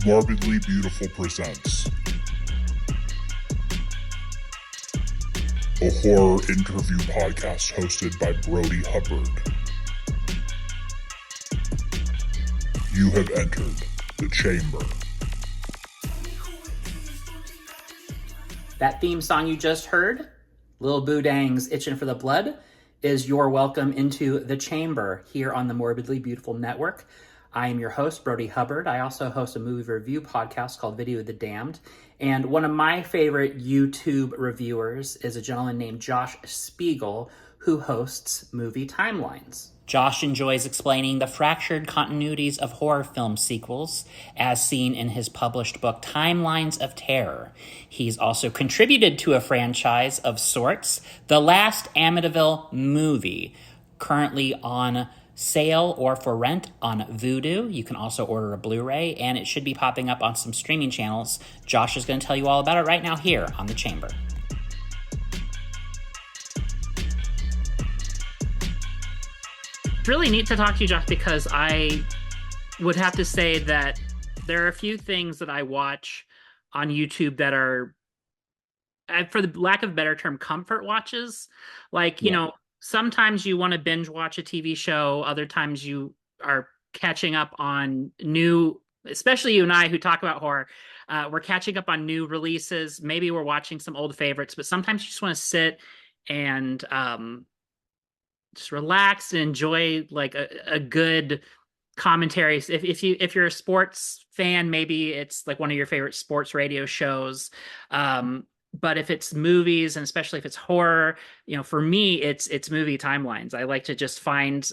Morbidly Beautiful presents a horror interview podcast hosted by Brody Hubbard. You have entered the chamber. That theme song you just heard, Lil Boudang's Itchin' for the Blood, is your welcome into the chamber here on the Morbidly Beautiful Network. I am your host, Brody Hubbard. I also host a movie review podcast called Video of the Damned. And one of my favorite YouTube reviewers is a gentleman named Josh Spiegel, who hosts Movie Timelines. Josh enjoys explaining the fractured continuities of horror film sequels, as seen in his published book, Timelines of Terror. He's also contributed to a franchise of sorts, the LAST AMITYVILLE Movie, currently on sale or for rent on Vudu. You can also order a Blu-ray, and it should be popping up on some streaming channels. Josh is going to tell you all about it right now here on The Chamber. It's really neat to talk to you, Josh, because I would have to say that there are a few things that I watch on YouTube that are, for the lack of a better term, comfort watches. Like, you know, sometimes you want to binge watch a TV show. Other times you are catching up on new, especially you and I who talk about horror, we're catching up on new releases. Maybe we're watching some old favorites, but sometimes you just want to sit and just relax and enjoy like a good commentary. If you're a sports fan, maybe it's like one of your favorite sports radio shows. But if it's movies, and especially if it's horror, you know, for me, it's movie timelines. I like to just find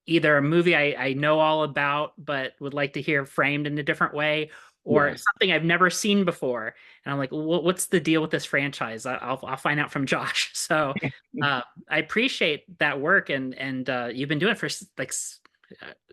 either a movie I know all about, but would like to hear framed in a different way, or something I've never seen before. And I'm like, well, what's the deal with this franchise? I'll find out from Josh. So I appreciate that work, and you've been doing it for like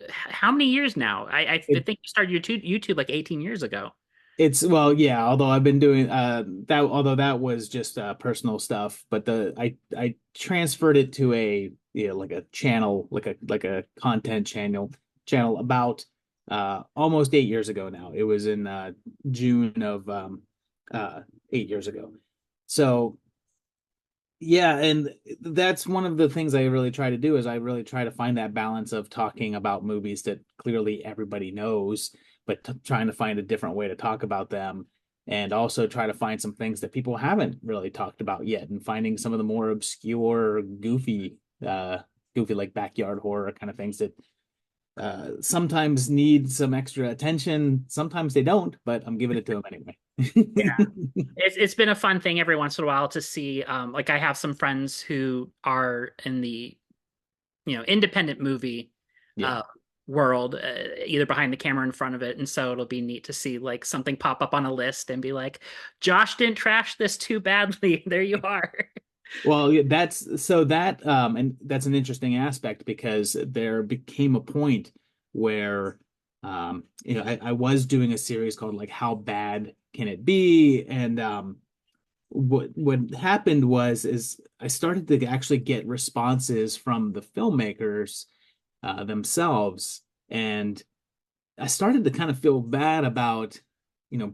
how many years now? I think you started YouTube like 18 years ago. Although I've been doing that was just personal stuff, but I transferred it to like a channel, like a content channel about almost 8 years ago now. It was in June of 8 years ago. So yeah, and that's one of the things I really try to do, is I really try to find that balance of talking about movies that clearly everybody knows, but trying to find a different way to talk about them, and also try to find some things that people haven't really talked about yet, and finding some of the more obscure, goofy like backyard horror kind of things that sometimes need some extra attention. Sometimes they don't, but I'm giving it to them anyway. Yeah, it's been a fun thing every once in a while to see. Like I have some friends who are in the, independent movie world, either behind the camera or in front of it, and so it'll be neat to see like something pop up on a list and be like, Josh didn't trash this too badly. There you are. Well, that's and that's an interesting aspect, because there became a point where I was doing a series called like How Bad Can It Be? And what happened is I started to actually get responses from the filmmakers themselves, and I started to kind of feel bad about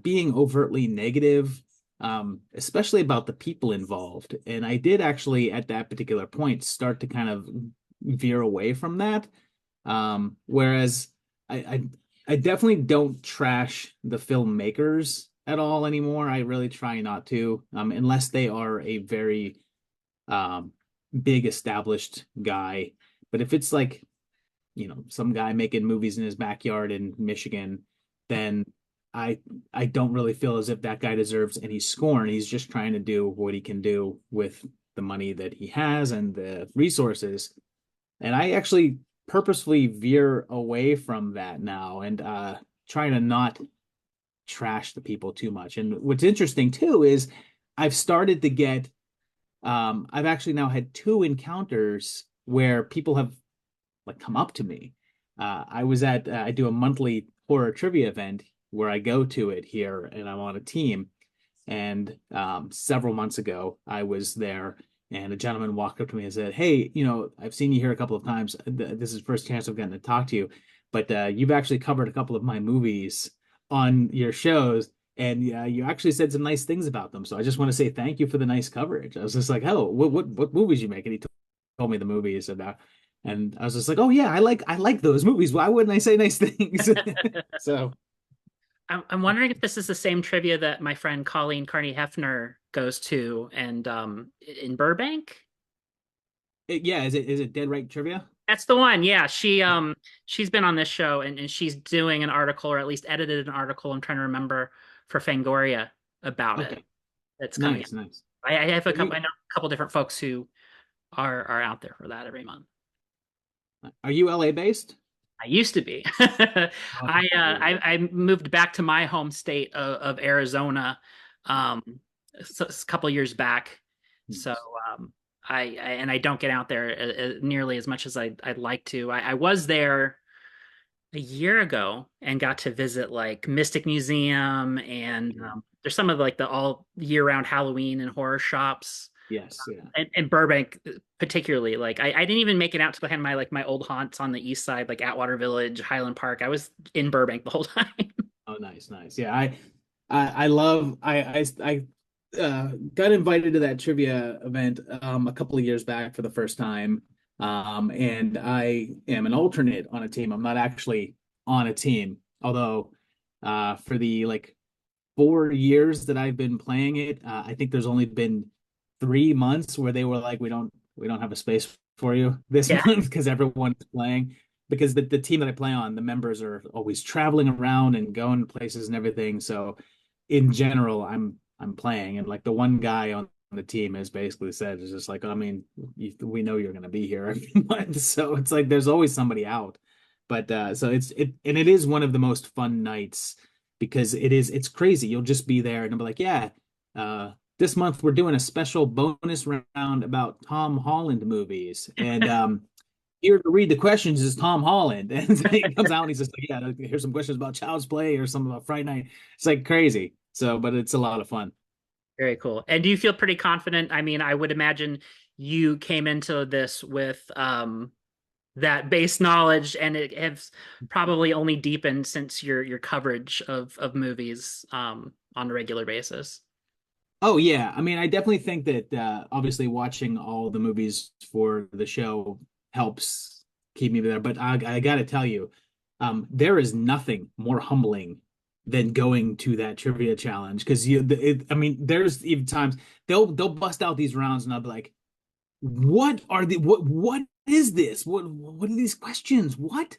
being overtly negative, especially about the people involved. And I did actually at that particular point start to kind of veer away from that. Whereas I definitely don't trash the filmmakers at all anymore. I really try not to, unless they are a very big established guy. But if it's like, some guy making movies in his backyard in Michigan, then I don't really feel as if that guy deserves any scorn. He's just trying to do what he can do with the money that he has and the resources. And I actually purposefully veer away from that now, and trying to not trash the people too much. And what's interesting too is I've started to get I've actually now had 2 encounters where people have like come up to me. I do a monthly horror trivia event where I go to it here, and I'm on a team. And several months ago, I was there, and a gentleman walked up to me and said, "Hey, I've seen you here a couple of times. This is the first chance I've gotten to talk to you, but you've actually covered a couple of my movies on your shows, and you actually said some nice things about them. So I just want to say thank you for the nice coverage. I was just like, oh, what movies you make? And he told me the movies, and I was just like, oh yeah, I like those movies. Why wouldn't I say nice things? So I'm wondering if this is the same trivia that my friend Colleen Carney Hefner goes to, and in Burbank. yeah, is it Dead Right Trivia? That's the one. Yeah, she's been on this show, and she's doing an article, or at least edited an article. I'm trying to remember, for Fangoria about it. Okay, It's coming. nice, nice. I have a Have couple. you I know a couple different folks who are out there for that every month. are you LA based? I used to be. I Oh, I moved back to my home state of Arizona, um, a couple years back. So nice. I don't get out there nearly as much as I'd like to. I was there a year ago and got to visit like Mystic Museum, and there's some of like the all year round Halloween and horror shops. Yes, yeah. And Burbank particularly, like I didn't even make it out to kind of my old haunts on the east side, like Atwater Village, Highland Park. I was in Burbank the whole time. Oh, nice, nice. Yeah, I love I got invited to that trivia event a couple of years back for the first time. And I am an alternate on a team. I'm not actually on a team, although for the like 4 years that I've been playing it, I think there's only been 3 months where they were like, we don't have a space for you this Yeah, month because everyone's playing. Because the team that I play on, the members are always traveling around and going places and everything. So in general, I'm playing, and like the one guy on the team has basically said, is just like, I mean, we know you're going to be here every month, so it's like there's always somebody out. But so it is one of the most fun nights because it's crazy. You'll just be there and be like, yeah, this month we're doing a special bonus round about Tom Holland movies, and here to read the questions is Tom Holland. And he comes out and he's just like, yeah, here's some questions about Child's Play or something about Friday Night. It's like crazy. So, but it's a lot of fun. very cool. And do you feel pretty confident? I mean, I would imagine you came into this with that base knowledge, and it has probably only deepened since your coverage of movies on a regular basis. Oh yeah, I mean, I definitely think that obviously watching all the movies for the show helps keep me there. But I got to tell you, there is nothing more humbling than going to that trivia challenge because I mean, there's even times they'll bust out these rounds and I'll be like, what is this? What are these questions? What?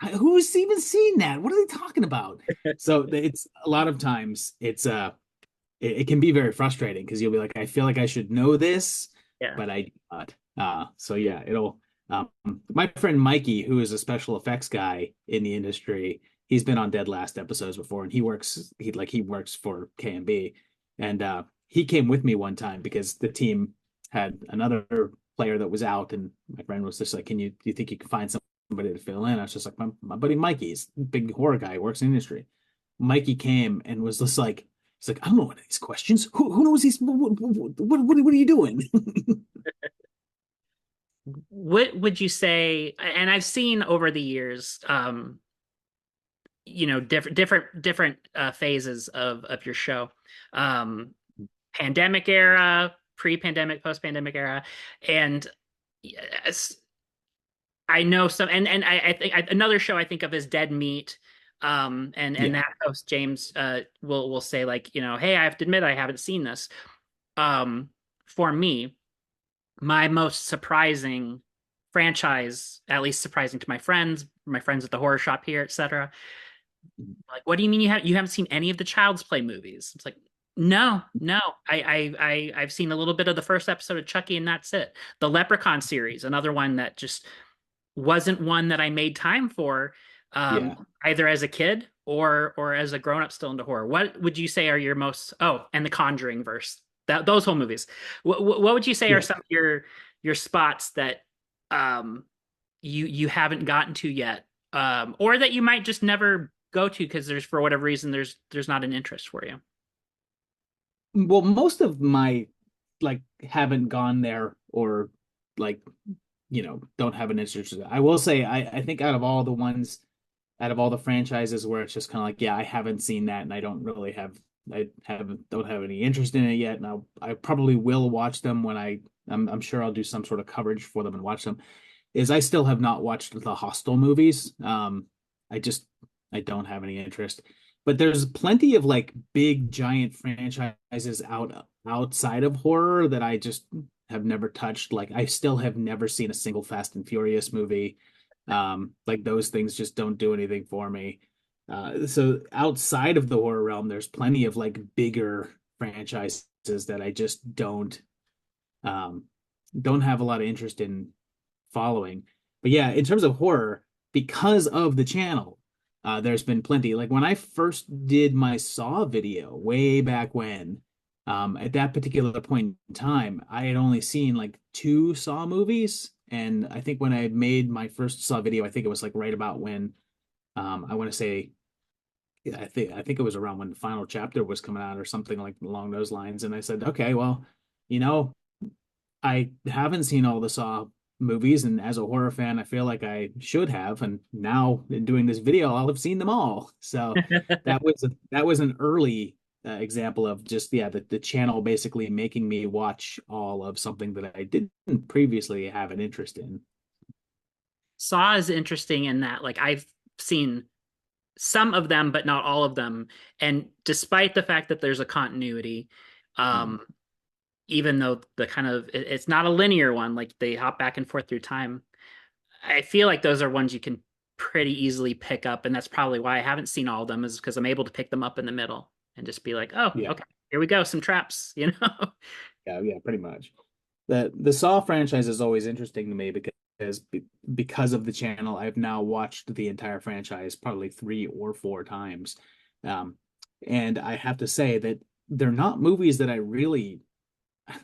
Who's even seen that? What are they talking about? So it's a lot of times it can be very frustrating because you'll be like, I feel like I should know this, Yeah. but I do not. So yeah, it'll. My friend Mikey, who is a special effects guy in the industry, he's been on Dead Last episodes before, and he works for KMB, and he came with me one time because the team had another player that was out, and my friend was just like, do you think you can find somebody to fill in? I was just like, my buddy Mikey's a big horror guy, works in the industry. Mikey came and was just like, he's like, I don't know what these questions. Who knows these? What are you doing? What would you say? And I've seen over the years, different phases of your show, um, pandemic era, pre-pandemic, post-pandemic era, and yes, I know some, and I think another show I think of is Dead Meat. And Yeah, that host James will say, like, hey, I have to admit I haven't seen this. For me, my most surprising franchise, at least surprising to my friends at the horror shop here, etc. Like, what do you mean you haven't seen any of the Child's Play movies? It's like, no, no. I've seen a little bit of the first episode of Chucky, and that's it. The Leprechaun series, another one that just wasn't one that I made time for, yeah. either as a kid or as a grown up still into horror. What would you say are your most? Oh, and The Conjuring verse, those whole movies. What would you say are Yeah. some of your spots that um you haven't gotten to yet, or that you might just never go to because there's, for whatever reason, there's not an interest for you? Well, most of my like haven't gone there or like don't have an interest. I will say I think out of all the ones out of all the franchises where it's just kind of like, yeah, I haven't seen that, and I don't really have, I haven't don't have any interest in it yet. And I probably will watch them when I'm sure I'll do some sort of coverage for them and watch them. Is I still have not watched the Hostel movies. I just I don't have any interest. But there's plenty of like big giant franchises outside of horror that I just have never touched. Like I still have never seen a single Fast and Furious movie. Like those things just don't do anything for me. So outside of the horror realm, there's plenty of like bigger franchises that I just um don't have a lot of interest in following. But yeah, in terms of horror, because of the channel, there's been plenty. Like when I first did my Saw video way back when, at that particular point in time, I had only seen like two Saw movies. And I think when I made my first Saw video, I think it was like right about when I want to say I think it was around when the final chapter was coming out or something like along those lines. And I said, okay, well, you know, I haven't seen all the Saw movies, and as a horror fan, I feel like I should have. And now in doing this video, I'll have seen them all. So that was an early example of just the channel basically making me watch all of something that I didn't previously have an interest in. Saw is interesting in that like I've seen some of them, but not all of them. And despite the fact that there's a continuity, um, even though the kind of it's not a linear one, like they hop back and forth through time, I feel like those are ones you can pretty easily pick up, and that's probably why I haven't seen all of them, is because I'm able to pick them up in the middle and just be like, oh, Yeah, okay, here we go, some traps, you know? yeah, pretty much. The Saw franchise is always interesting to me because of the channel. I've now watched the entire franchise probably 3 or 4 times, um, and I have to say that they're not movies that I really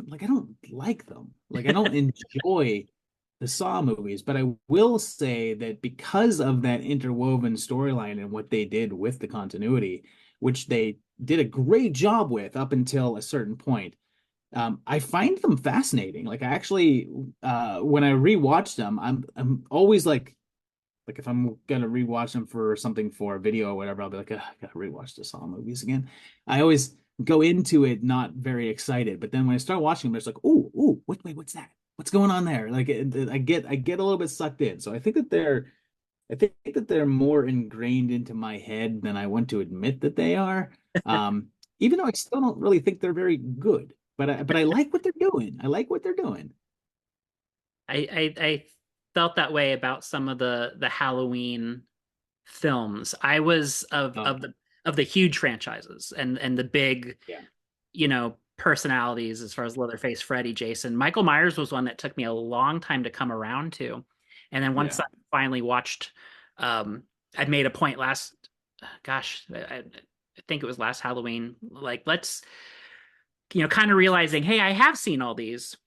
like. I don't like them. Like I don't enjoy the Saw movies, but I will say that because of that interwoven storyline and what they did with the continuity, which they did a great job with up until a certain point, I find them fascinating. Like I actually, when I rewatch them, I'm always like if I'm gonna rewatch them for something for a video or whatever, I'll be like, "Ugh, I gotta rewatch the Saw movies again." I always go into it not very excited, but then when I start watching them, it's like, "Oh, oh, wait, what's that? What's going on there?" Like I get a little bit sucked in. So I think that they're more ingrained into my head than I want to admit that they are. Even though I still don't really think they're very good, but I like what they're doing. I like what they're doing. I felt that way about some of the Halloween films. I was Oh, of the huge franchises and the big, yeah, personalities as far as Leatherface, Freddy, Jason. Michael Myers was one that took me a long time to come around to. And then once yeah, I finally watched, I made a point last, gosh, I think it was last Halloween, like let's, kind of realizing, hey, I have seen all these,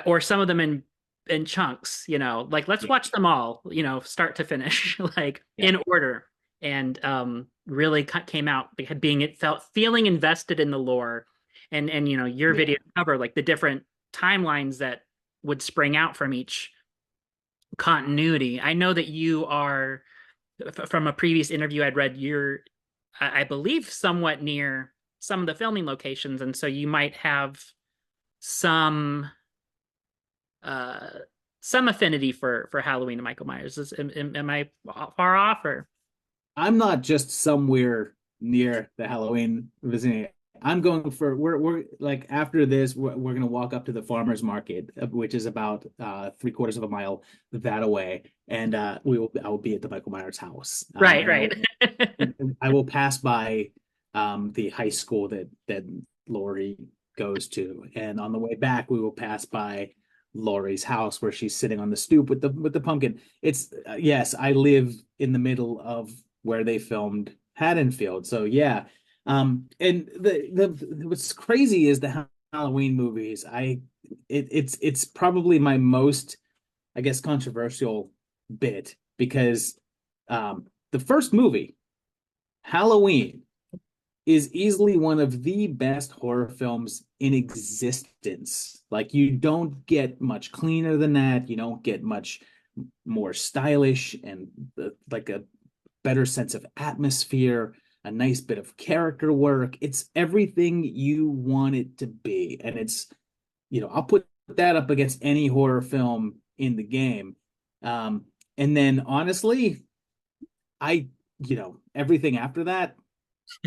or some of them in chunks, like let's yeah, watch them all, start to finish, like yeah, in order. And really came out being it felt feeling invested in the lore, and your yeah. video cover like the different timelines that would spring out from each continuity. I know that you are from a previous interview I'd read, you're I believe somewhat near some of the filming locations, and so you might have some uh some affinity for Halloween and Michael Myers. Am I far off or? I'm not just somewhere near the Halloween vicinity. I'm going for we're like after this we're gonna walk up to the farmers market, which is about 3/4 of a mile that away, and I will be at the Michael Myers house, Right, and right. I will pass by the high school that Lori goes to, and on the way back we will pass by Lori's house where she's sitting on the stoop with the pumpkin. It's yes, I live in the middle of where they filmed Haddonfield. So yeah. And the what's crazy is the Halloween movies. It's probably my most, I guess, controversial bit because the first movie, Halloween, is easily one of the best horror films in existence. Like you don't get much cleaner than that. You don't get much more stylish and like a better sense of atmosphere, a nice bit of character work. It's everything you want it to be. And it's, I'll put that up against any horror film in the game. And then honestly, everything after that,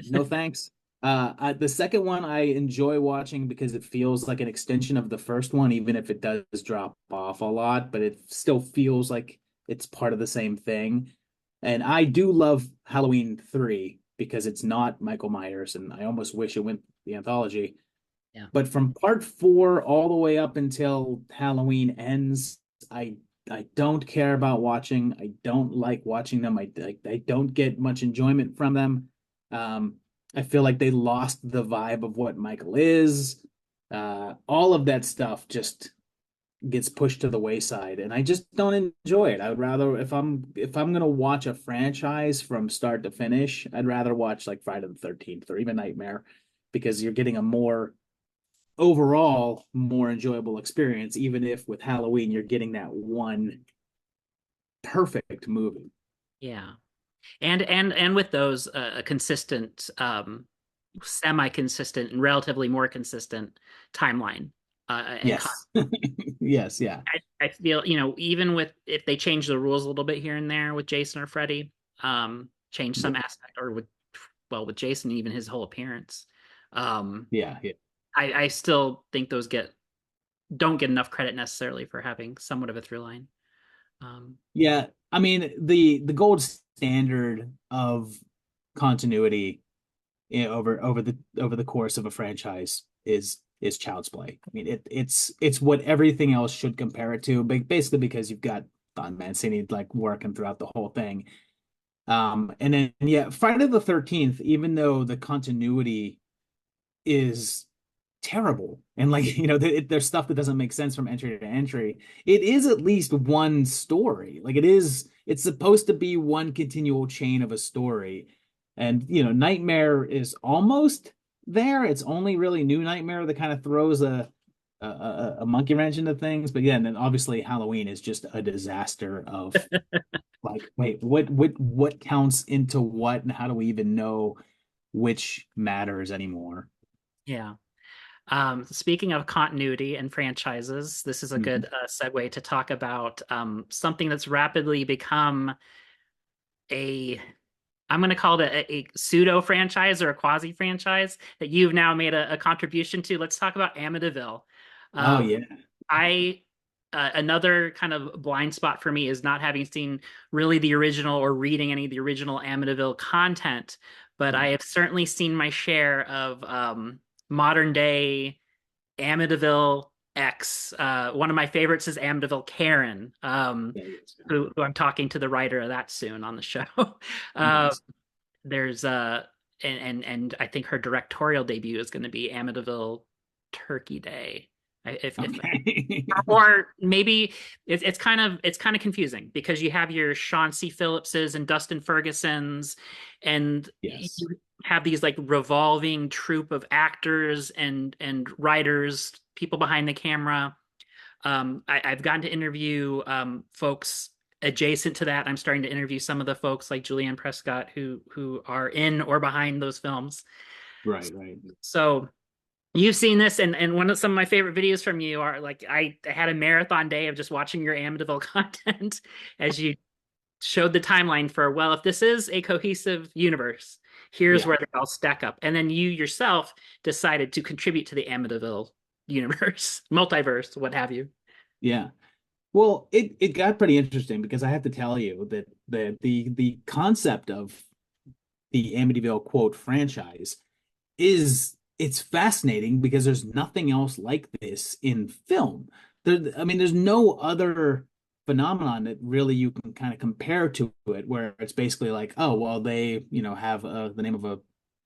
no thanks. The second one I enjoy watching because it feels like an extension of the first one, even if it does drop off a lot, but it still feels like it's part of the same thing. And I do love Halloween 3 because it's not Michael Myers, and I almost wish it went the anthology. Yeah. But from part 4 all the way up until Halloween ends, I don't care about watching. I don't like watching them. I don't get much enjoyment from them. I feel like they lost the vibe of what Michael is. All of that stuff just gets pushed to the wayside, and I just don't enjoy it. I would rather, if I'm gonna watch a franchise from start to finish, I'd rather watch like Friday the 13th or even Nightmare, because you're getting a more overall more enjoyable experience, even if with Halloween you're getting that one perfect movie. Yeah. And with those a consistent semi-consistent and relatively more consistent timeline and Yes. Yes, yeah. I feel, even with if they change the rules a little bit here and there with Jason or Freddy, change some aspect, or with Jason, even his whole appearance. Yeah, yeah. I still think those don't get enough credit necessarily for having somewhat of a through line. Yeah, I mean the gold standard of continuity, over the course of a franchise is Child's Play. I mean it's what everything else should compare it to, basically because you've got Don Mancini like working throughout the whole thing. And then yeah, Friday the 13th, even though the continuity is terrible and like there's stuff that doesn't make sense from entry to entry, it is at least one story. Like it's supposed to be one continual chain of a story. And Nightmare is almost there. It's only really New Nightmare that kind of throws a monkey wrench into things. But yeah, and then obviously Halloween is just a disaster of like, wait, what counts into what, and how do we even know which matters anymore? Yeah. Speaking of continuity and franchises, this is a good segue to talk about something that's rapidly become I'm going to call it a pseudo franchise or a quasi franchise that you've now made a contribution to. Let's talk about Amityville. Oh yeah. Another kind of blind spot for me is not having seen really the original or reading any of the original Amityville content, but I have certainly seen my share of modern day Amityville X. One of my favorites is Amityville Karen, who I'm talking to the writer of that soon on the show. Nice. There's and I think her directorial debut is going to be Amityville Turkey Day. If Okay. or maybe it's kind of confusing because you have your Sean C. Phillipses and Dustin Fergusons, and Yes. you have these like revolving troupe of actors and writers, people behind the camera. I've gotten to interview folks adjacent to that. I'm starting to interview some of the folks like Julianne Prescott who are in or behind those films. Right, right. So you've seen this, and one of some of my favorite videos from you are like I had a marathon day of just watching your Amityville content as you showed the timeline for, well, if this is a cohesive universe, here's where they all stack up. And then you yourself decided to contribute to the Amityville universe, multiverse, what have you. Yeah. Well, it got pretty interesting because I have to tell you that the concept of the Amityville quote franchise it's fascinating because there's nothing else like this in film. I mean, there's no other phenomenon that really you can kind of compare to it, where it's basically like, oh, well, they, have the name of a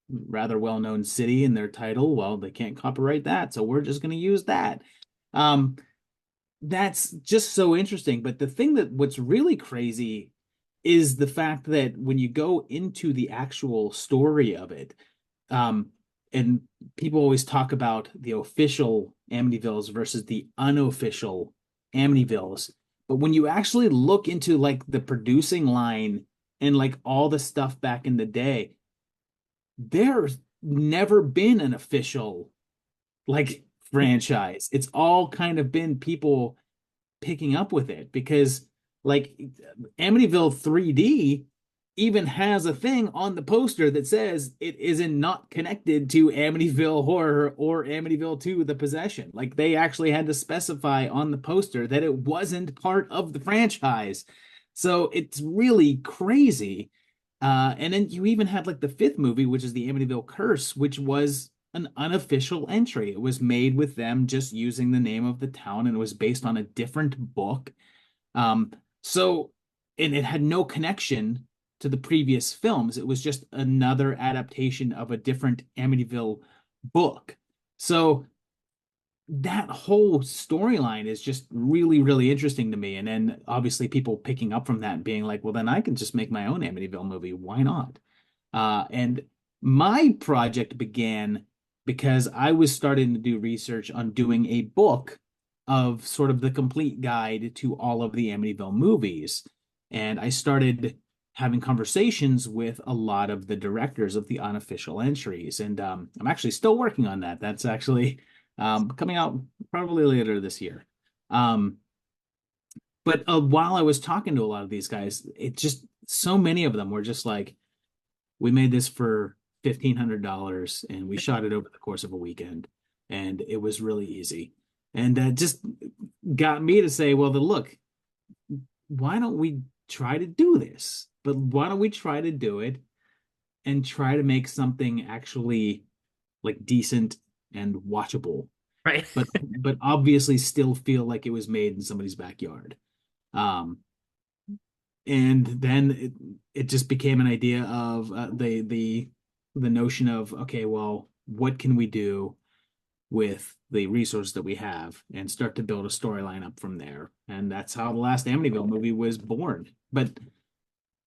rather well-known city in their title. Well, they can't copyright that, so we're just going to use that. That's just so interesting. But the thing what's really crazy is the fact that when you go into the actual story of it, and people always talk about the official Amityvilles versus the unofficial Amityvilles. But when you actually look into like the producing line and like all the stuff back in the day, there's never been an official like franchise. It's all kind of been people picking up with it because like Amityville 3D even has a thing on the poster that says it isn't not connected to Amityville Horror or Amityville 2 The Possession. Like they actually had to specify on the poster that it wasn't part of the franchise. So it's really crazy. And then you even had like the fifth movie, which is the Amityville Curse, which was an unofficial entry. It was made with them just using the name of the town, and it was based on a different book. Um, so, and it had no connection to the previous films. It was just another adaptation of a different Amityville book. So that whole storyline is just really, really interesting to me. And then obviously people picking up from that and being like, well, then I can just make my own Amityville movie. Why not? And my project began because I was starting to do research on doing a book of sort of the complete guide to all of the Amityville movies. And I started having conversations with a lot of the directors of the unofficial entries. And I'm actually still working on that. That's actually coming out probably later this year. But while I was talking to a lot of these guys, it just, so many of them were just like, we made this for $1,500 and we shot it over the course of a weekend. And it was really easy. And that just got me to say, well, then look, why don't we try to do this? But why don't we try to do it and try to make something actually like decent and watchable, Right. but obviously still feel like it was made in somebody's backyard. And then it just became an idea of the notion of, okay, well, what can we do with the resources that we have and start to build a storyline up from there. And that's how the last Amityville movie was born. But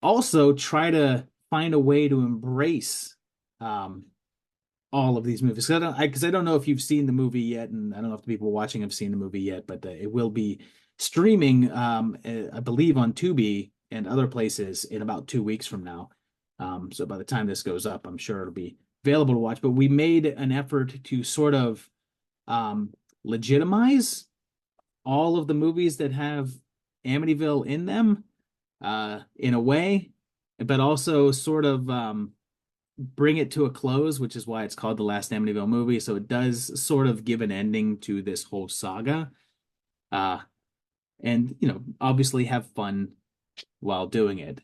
also try to find a way to embrace all of these movies. Because I don't know if you've seen the movie yet, and I don't know if the people watching have seen the movie yet, but it will be streaming, I believe, on Tubi and other places in about 2 weeks from now. So by the time this goes up, I'm sure it'll be available to watch. But we made an effort to sort of legitimize all of the movies that have Amityville in them in a way, but also sort of bring it to a close, which is why it's called The Last Amityville Movie. So it does sort of give an ending to this whole saga. And, you know, obviously have fun while doing it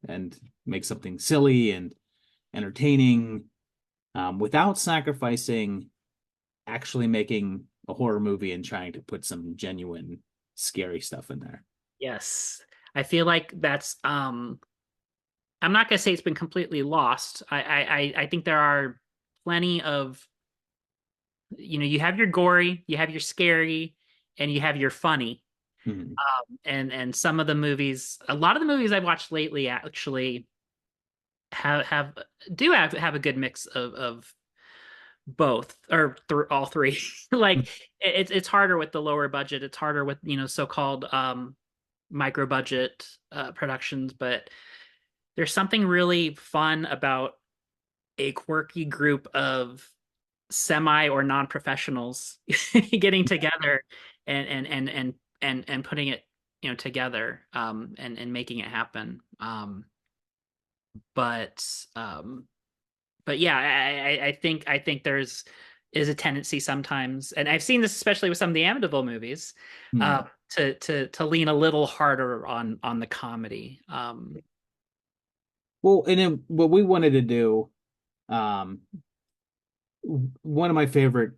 and make something silly and entertaining without sacrificing actually making a horror movie and trying to put some genuine scary stuff in there. Yes. I feel like that's I'm not gonna say it's been completely lost. I think there are plenty of, you know, you have your gory, you have your scary, and you have your funny. Mm-hmm. And some of the movies, a lot of the movies I've watched lately actually have a good mix of both or all three. Like it's harder with the lower budget. It's harder with, you know, so-called micro budget productions, but there's something really fun about a quirky group of semi or non-professionals getting together and putting it, you know, together and making it happen. But yeah, I think there's is a tendency sometimes, and I've seen this especially with some of the Amityville movies, to lean a little harder on the comedy. Well, and then what we wanted to do, one of my favorite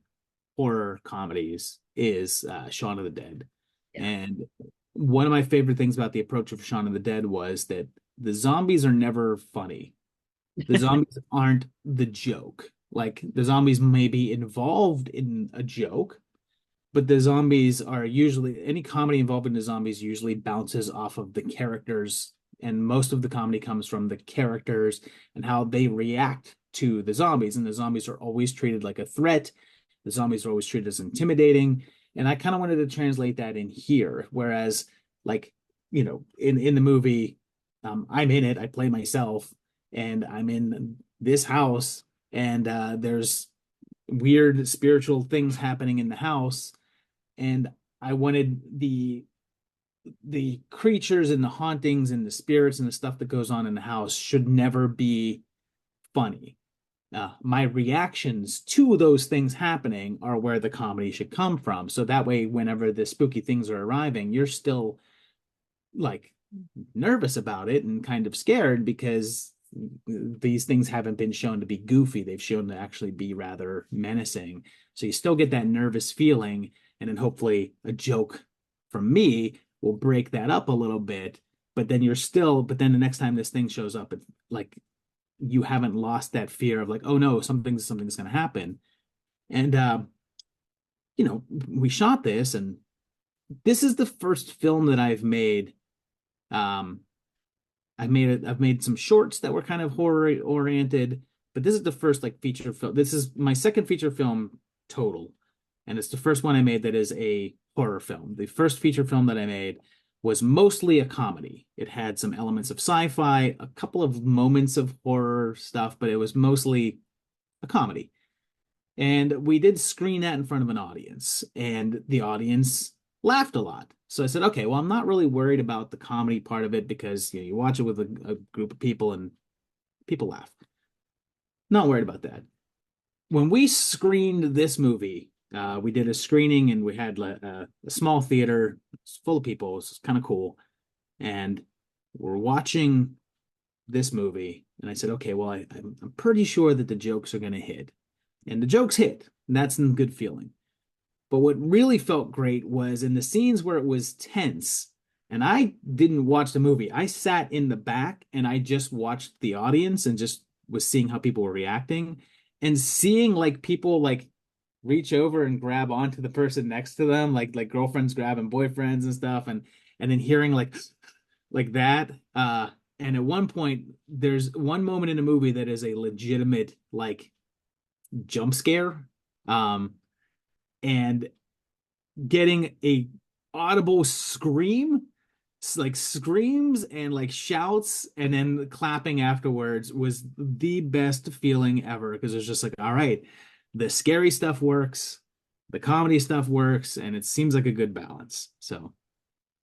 horror comedies is Shaun of the Dead. Yeah. And one of my favorite things about the approach of Shaun of the Dead was that the zombies are never funny. The zombies aren't the joke. Like the zombies may be involved in a joke, but the zombies are usually, any comedy involving the zombies usually bounces off of the characters, and most of the comedy comes from the characters and how they react to the zombies. And the zombies are always treated like a threat. The zombies are always treated as intimidating. And I kind of wanted to translate that in here. Whereas, like, you know, in the movie, I'm in it. I play myself, and I'm in this house, and there's weird spiritual things happening in the house, and I wanted the creatures and the hauntings and the spirits and the stuff that goes on in the house should never be funny. My reactions to those things happening are where the comedy should come from. So that way, whenever the spooky things are arriving, you're still like nervous about it and kind of scared because these things haven't been shown to be goofy. They've shown to actually be rather menacing. So you still get that nervous feeling, and then hopefully a joke from me will break that up a little bit. But then but then the next time this thing shows up, it's like you haven't lost that fear of like, oh no, something's going to happen. And we shot this, and this is the first film that I've made. I've made some shorts that were kind of horror oriented, but this is the first like feature film. This is my second feature film total, and it's the first one I made that is a horror film. The first feature film that I made was mostly a comedy. It had some elements of sci-fi, a couple of moments of horror stuff, but it was mostly a comedy. And we did screen that in front of an audience, and the audience laughed a lot. So I said, okay, well, I'm not really worried about the comedy part of it because you watch it with a group of people and people laugh. Not worried about that. When we screened this movie, we did a screening and we had a small theater full of people. It was kind of cool. And we're watching this movie. And I said, okay, well, I'm pretty sure that the jokes are going to hit. And the jokes hit. And that's a good feeling. But what really felt great was in the scenes where it was tense, and I didn't watch the movie. I sat in the back and I just watched the audience and just was seeing how people were reacting and seeing like people like reach over and grab onto the person next to them, like girlfriends grabbing boyfriends and stuff, and then hearing like that. And at one point, there's one moment in the movie that is a legitimate like jump scare. And getting a audible scream, like screams and like shouts, and then clapping afterwards was the best feeling ever because it's just like, all right, the scary stuff works, the comedy stuff works, and it seems like a good balance. So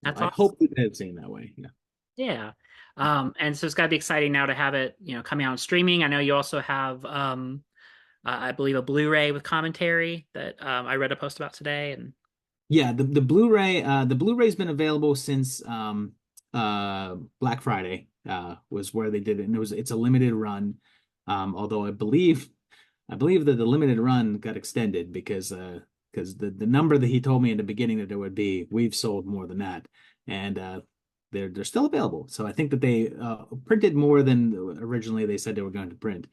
That's I awesome. hope that it's seen that way. Yeah. Yeah. And so it's got to be exciting now to have it, coming out on streaming. I know you also have, I believe, a Blu-ray with commentary that I read a post about today. And Yeah, the Blu-ray's been available since Black Friday was where they did it, and it's a limited run. Although I believe that the limited run got extended because the number that he told me in the beginning that there would be, we've sold more than that, and they're still available. So I think that they printed more than originally they said they were going to print.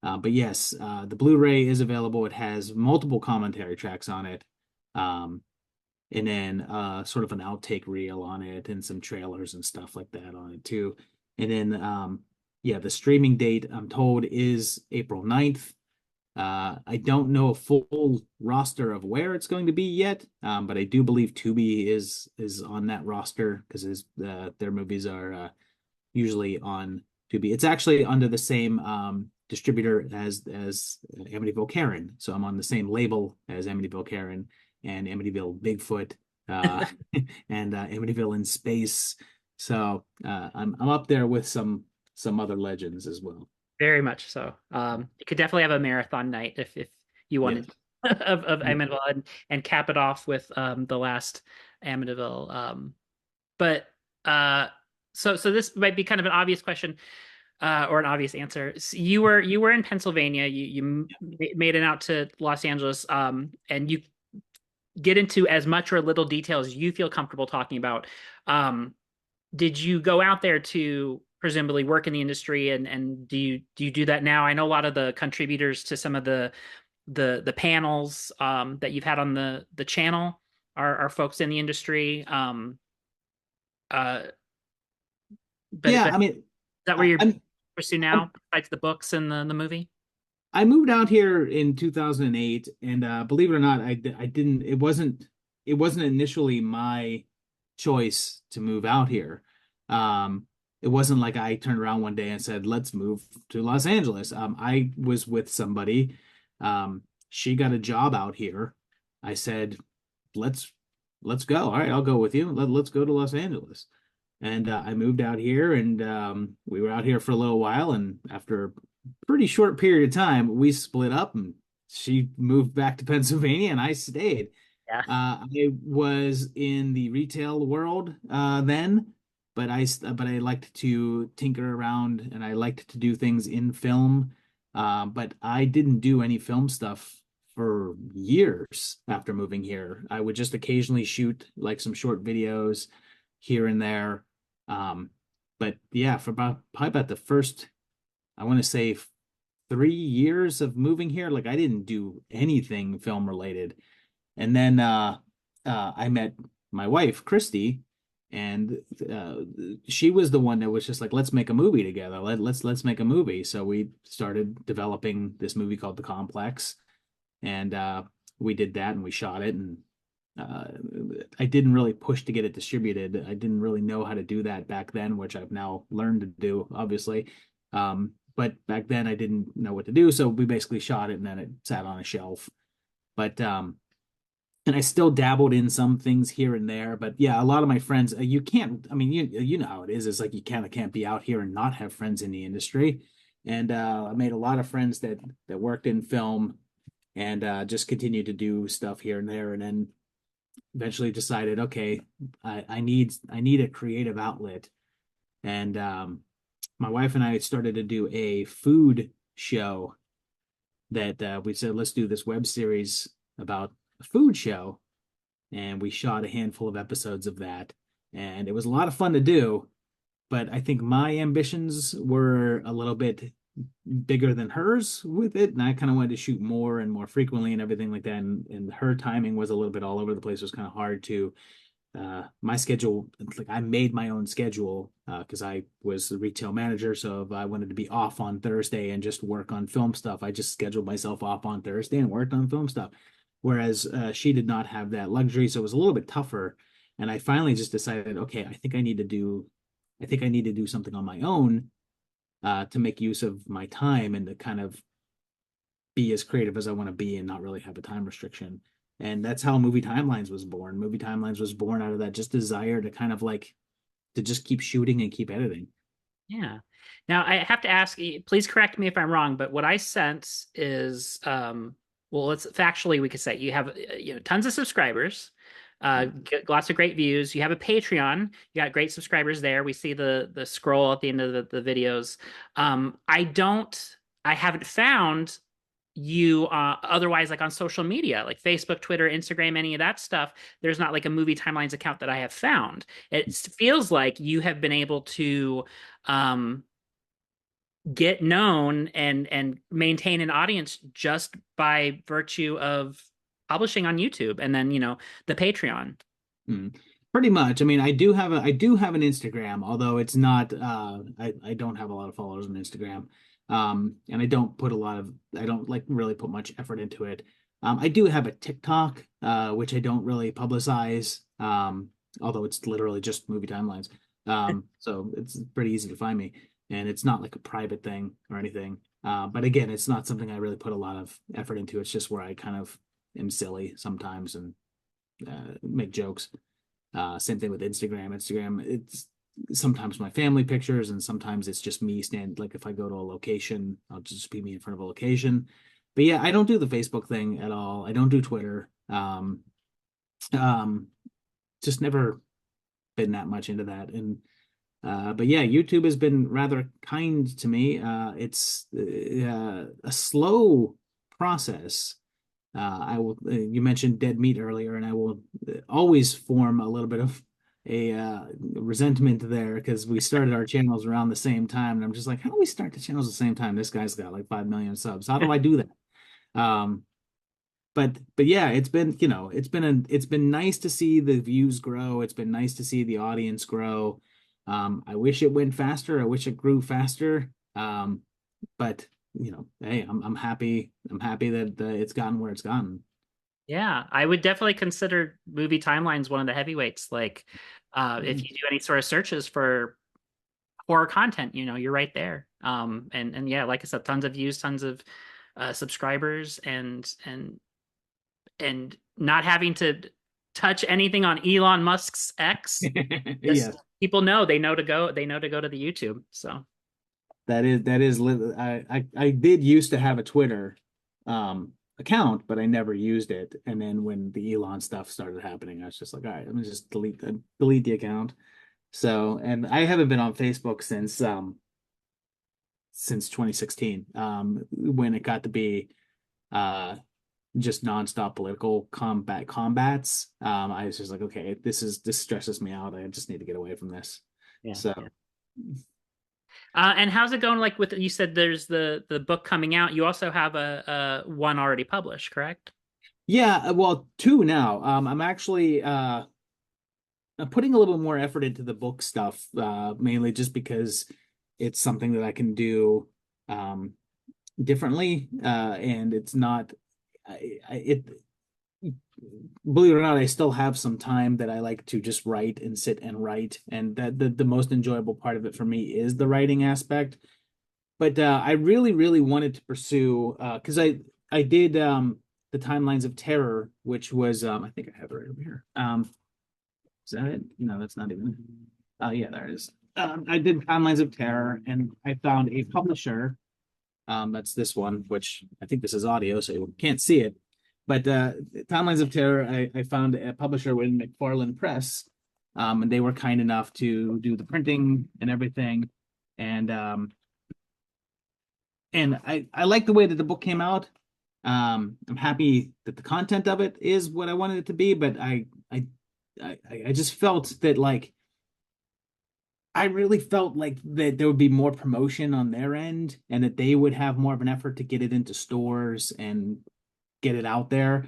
But yes, the Blu-ray is available. It has multiple commentary tracks on it. And then sort of an outtake reel on it and some trailers and stuff like that on it too. And then the streaming date I'm told is April 9th. I don't know a full roster of where it's going to be yet, but I do believe Tubi is on that roster because their movies are usually on Tubi. It's actually under the same distributor as Amityville Karen, so I'm on the same label as Amityville Karen and Amityville Bigfoot and Amityville in Space. So I'm up there with some other legends as well. very much so. You could definitely have a marathon night if you wanted of Amityville and cap it off with the last Amityville. But so this might be kind of an obvious question. Or an obvious answer. So you were in Pennsylvania. You made it out to Los Angeles, and you get into as much or little detail as you feel comfortable talking about. Did you go out there to presumably work in the industry, and do you do that now? I know a lot of the contributors to some of the panels that you've had on the channel are folks in the industry. But I mean, is that where you're pursue now, I'm besides the books and the movie? I moved out here in 2008, and believe it or not, I didn't. It wasn't initially my choice to move out here. it wasn't like I turned around one day and said, let's move to Los Angeles. I was with somebody. She got a job out here. I said, let's let's go. All right, I'll go with you. Let's go to Los Angeles. And I moved out here, and we were out here for a little while. And after a pretty short period of time, we split up, and she moved back to Pennsylvania, and I stayed. Yeah. I was in the retail world then, but I liked to tinker around, and I liked to do things in film. But I didn't do any film stuff for years after moving here. I would just occasionally shoot like some short videos here and there. Um, but yeah, for probably about the first, I want to say 3 years of moving here, like I didn't do anything film related. And then I met my wife, Christy, and she was the one that was just like, let's make a movie together. Let's make a movie. So we started developing this movie called The Complex, and we did that, and we shot it. And uh, I didn't really push to get it distributed. I didn't really know how to do that back then, which I've now learned to do, obviously. But back then I didn't know what to do, so we basically shot it, and then it sat on a shelf. But and I still dabbled in some things here and there. But yeah, a lot of my friends, you can't, I mean, you know how it is. It's like you kind of can't be out here and not have friends in the industry. And I made a lot of friends that worked in film, and just continued to do stuff here and there. And then eventually decided, okay, I need a creative outlet. And my wife and I started to do a food show that we said, let's do this web series about a food show. And we shot a handful of episodes of that. And it was a lot of fun to do. But I think my ambitions were a little bit bigger than hers with it. And I kind of wanted to shoot more and more frequently and everything like that. And her timing was a little bit all over the place. It was kind of hard to my schedule, like I made my own schedule because I was the retail manager. So if I wanted to be off on Thursday and just work on film stuff, I just scheduled myself off on Thursday and worked on film stuff. Whereas she did not have that luxury, so it was a little bit tougher. And I finally just decided, okay, I think I need to do something on my own to make use of my time and to kind of be as creative as I want to be and not really have a time restriction. And that's how Movie Timelines was born. Movie Timelines was born out of that just desire to kind of like to just keep shooting and keep editing. Yeah. Now I have to ask, please correct me if I'm wrong, but what I sense is, well, it's factually, we could say you have, tons of subscribers, lots of great views. You have a Patreon. You got great subscribers there. We see the scroll at the end of the videos. I haven't found you otherwise, like on social media, like Facebook, Twitter, Instagram, any of that stuff. There's not like a Movie Timelines account that I have found. It feels like you have been able to get known and maintain an audience just by virtue of publishing on YouTube and then, the Patreon. Pretty much. I mean, I do have an Instagram, although it's not I don't have a lot of followers on Instagram. And I don't like really put much effort into it. I do have a TikTok, which I don't really publicize, although it's literally just Movie Timelines. So it's pretty easy to find me, and it's not like a private thing or anything. But again, it's not something I really put a lot of effort into. It's just where I kind of am silly sometimes and make jokes. Same thing with Instagram. Instagram, it's sometimes my family pictures, and sometimes it's just me like if I go to a location, I'll just be me in front of a location. But yeah, I don't do the Facebook thing at all. I don't do Twitter. Just never been that much into that. And but yeah, YouTube has been rather kind to me. It's a slow process. You mentioned dead meat earlier, and I will always form a little bit of a resentment there because we started our channels around the same time, and I'm just like, how do we start the channels at the same time? This guy's got like 5 million subs. How do I do that? But yeah, it's been nice to see the views grow. It's been nice to see the audience grow. I wish it went faster. I wish it grew faster. But hey, I'm happy. I'm happy that it's gotten where it's gotten. Yeah, I would definitely consider Movie Timelines one of the heavyweights. Like, if you do any sort of searches for horror content, you're right there. And yeah, like I said, tons of views, tons of subscribers, and not having to touch anything on Elon Musk's X. Yeah, Just people know they know to go to the YouTube. So that is I did used to have a Twitter account, but I never used it. And then when the Elon stuff started happening, I was just like, all right, let me just delete the account. So, and I haven't been on Facebook since 2016, when it got to be just nonstop political combats. I was just like, okay, this stresses me out. I just need to get away from this. yeah. So Yeah. And how's it going? Like with you said, there's the book coming out. You also have a one already published, correct? yeah, well, two now. I'm actually I'm putting a little more effort into the book stuff, mainly just because it's something that I can do differently, and it's not it. Believe it or not, I still have some time that I like to just write and sit and write, and that the most enjoyable part of it for me is the writing aspect. But I really, really wanted to pursue, because I did the Timelines of Terror, which was I think I have it right over here. Is that it? No, that's not even. Oh yeah, there it is. I did Timelines of Terror, and I found a publisher. That's this one, which I think this is audio, so you can't see it. But Timelines of Terror, I found a publisher in McFarland Press, and they were kind enough to do the printing and everything, and I like the way that the book came out. I'm happy that the content of it is what I wanted it to be, but I just felt that, like, I really felt like that there would be more promotion on their end, and that they would have more of an effort to get it into stores and get it out there.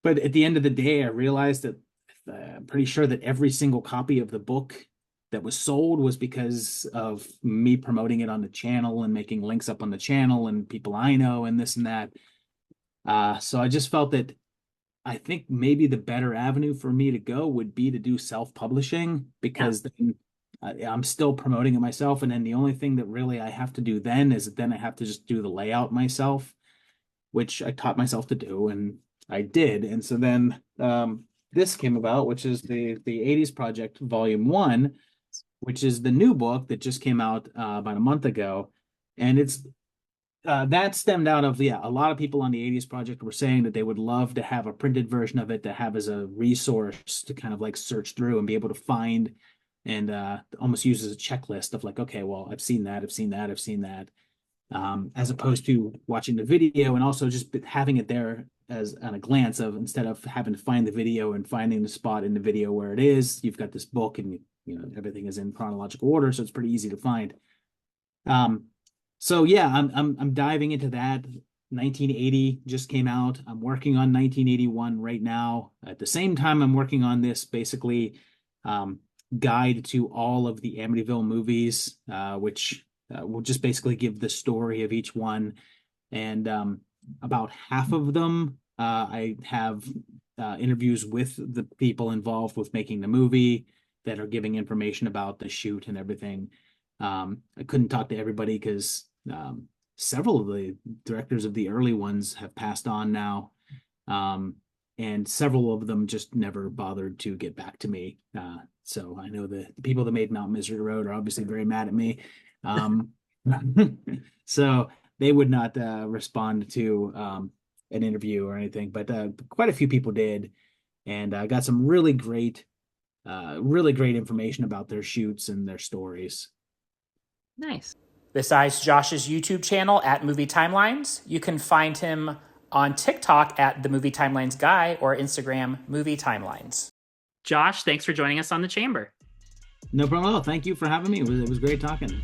But at the end of the day, I realized that I'm pretty sure that every single copy of the book that was sold was because of me promoting it on the channel and making links up on the channel and people I know and this and that. So I just felt that I think maybe the better avenue for me to go would be to do self-publishing, because then I'm still promoting it myself. And then the only thing that really I have to do then is that I have to just do the layout myself, which I taught myself to do, and I did. And so then this came about, which is the 80s Project Volume 1, which is the new book that just came out about a month ago. And it's that stemmed out of, a lot of people on the 80s Project were saying that they would love to have a printed version of it to have as a resource to kind of like search through and be able to find, and almost use as a checklist of like, okay, well, I've seen that, as opposed to watching the video, and also just having it there as on a glance of, instead of having to find the video and finding the spot in the video where it is, you've got this book and everything is in chronological order, so it's pretty easy to find. So yeah, I'm diving into that. 1980 just came out. I'm working on 1981 right now. At the same time, I'm working on this basically guide to all of the Amityville movies, which will just basically give the story of each one. And about half of them, I have interviews with the people involved with making the movie that are giving information about the shoot and everything. I couldn't talk to everybody because several of the directors of the early ones have passed on now. And several of them just never bothered to get back to me. So I know the people that made Mount Misery Road are obviously very mad at me. So they would not respond to an interview or anything, but quite a few people did. And I got some really great information about their shoots and their stories. Nice. Besides Josh's YouTube channel at Movie Timelines, you can find him on TikTok at The Movie Timelines Guy or Instagram Movie Timelines. Josh, thanks for joining us on The Chamber. No problem at all. Thank you for having me. It was great talking.